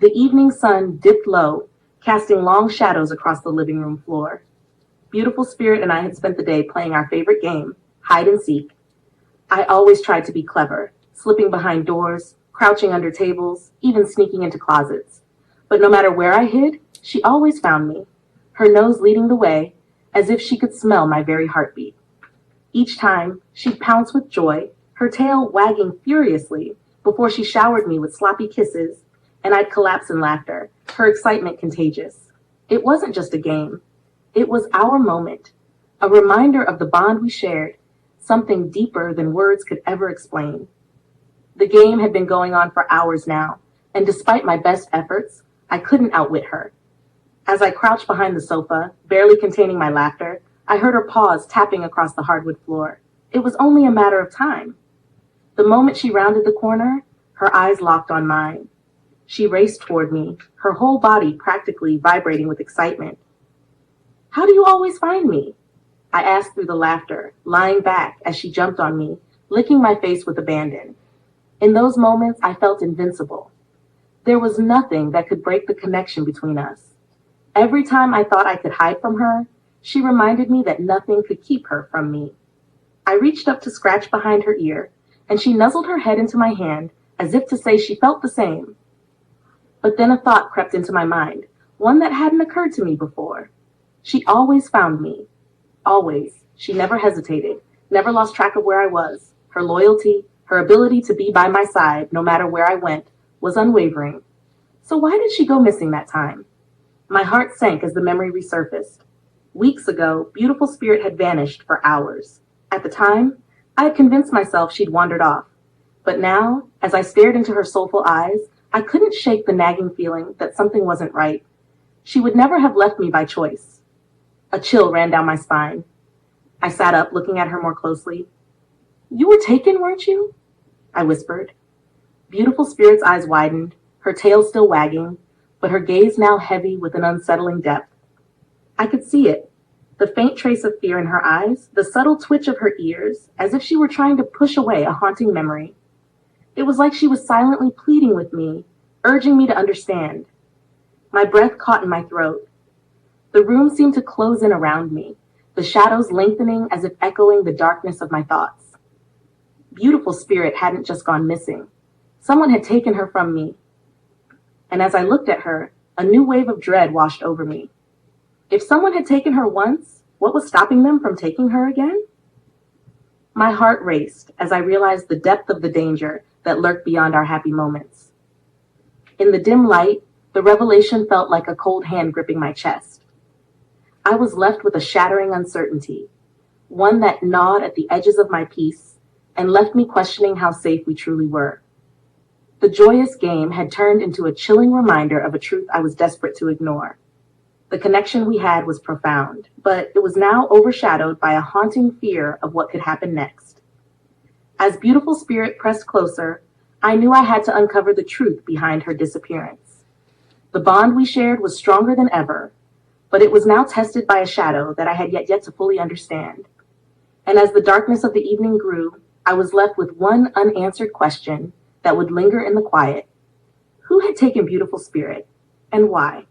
The evening sun dipped low, casting long shadows across the living room floor. Beautiful Spirit and I had spent the day playing our favorite game, hide and seek. I always tried to be clever, slipping behind doors, crouching under tables, even sneaking into closets. But no matter where I hid, she always found me, her nose leading the way, as if she could smell my very heartbeat. Each time, she'd pounce with joy, her tail wagging furiously, before she showered me with sloppy kisses, and I'd collapse in laughter, her excitement contagious. It wasn't just a game. It was our moment, a reminder of the bond we shared, something deeper than words could ever explain. The game had been going on for hours now, and despite my best efforts, I couldn't outwit her. As I crouched behind the sofa, barely containing my laughter, I heard her paws tapping across the hardwood floor. It was only a matter of time. The moment she rounded the corner, her eyes locked on mine. She raced toward me, her whole body practically vibrating with excitement. "How do you always find me?" I asked through the laughter, lying back as she jumped on me, licking my face with abandon. In those moments, I felt invincible. There was nothing that could break the connection between us. Every time I thought I could hide from her, she reminded me that nothing could keep her from me. I reached up to scratch behind her ear, and she nuzzled her head into my hand as if to say she felt the same. But then a thought crept into my mind, one that hadn't occurred to me before. She always found me. Always. She never hesitated, never lost track of where I was. Her loyalty, her ability to be by my side no matter where I went, was unwavering. So why did she go missing that time? My heart sank as the memory resurfaced. Weeks ago, Beautiful Spirit had vanished for hours. At the time, I had convinced myself she'd wandered off. But now, as I stared into her soulful eyes, I couldn't shake the nagging feeling that something wasn't right. She would never have left me by choice. A chill ran down my spine. I sat up, looking at her more closely. "You were taken, weren't you?" I whispered. Beautiful Spirit's eyes widened, her tail still wagging, but her gaze now heavy with an unsettling depth. I could see it, the faint trace of fear in her eyes, the subtle twitch of her ears, as if she were trying to push away a haunting memory. It was like she was silently pleading with me, urging me to understand. My breath caught in my throat. The room seemed to close in around me, the shadows lengthening as if echoing the darkness of my thoughts. Beautiful Spirit hadn't just gone missing. Someone had taken her from me. And as I looked at her, a new wave of dread washed over me. If someone had taken her once, what was stopping them from taking her again? My heart raced as I realized the depth of the danger that lurked beyond our happy moments. In the dim light, the revelation felt like a cold hand gripping my chest. I was left with a shattering uncertainty, one that gnawed at the edges of my peace and left me questioning how safe we truly were. The joyous game had turned into a chilling reminder of a truth I was desperate to ignore. The connection we had was profound, but it was now overshadowed by a haunting fear of what could happen next. As Beautiful Spirit pressed closer, I knew I had to uncover the truth behind her disappearance. The bond we shared was stronger than ever, but it was now tested by a shadow that I had yet to fully understand. And as the darkness of the evening grew, I was left with one unanswered question that would linger in the quiet. Who had taken Beautiful Spirit, and why?